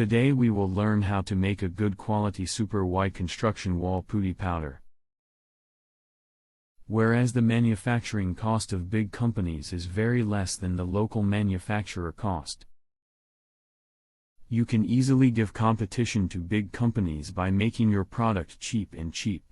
Today we will learn how to make a good quality super white construction wall putty powder. Whereas the manufacturing cost of big companies is very less than the local manufacturer cost, you can easily give competition to big companies by making your product cheap and cheap.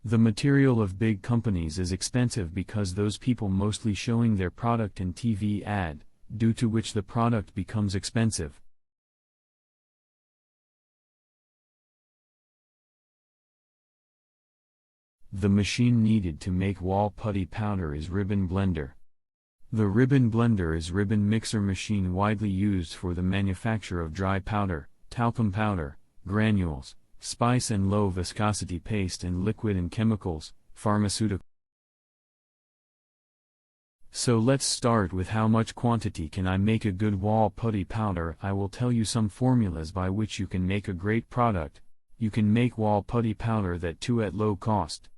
The material of big companies is expensive because those people mostly showing their product in TV ad, due to which the product becomes expensive. The machine needed to make Wallputty powder is ribbon blender. The ribbon blender is ribbon mixer machine widely used for the manufacture of dry powder, talcum powder, granules, spice and low viscosity paste and liquid and chemicals, pharmaceutical. So let's start with how much quantity can I make a good Wallputty powder. I will tell you some formulas by which you can make a great product. You can make Wallputty powder that too at low cost.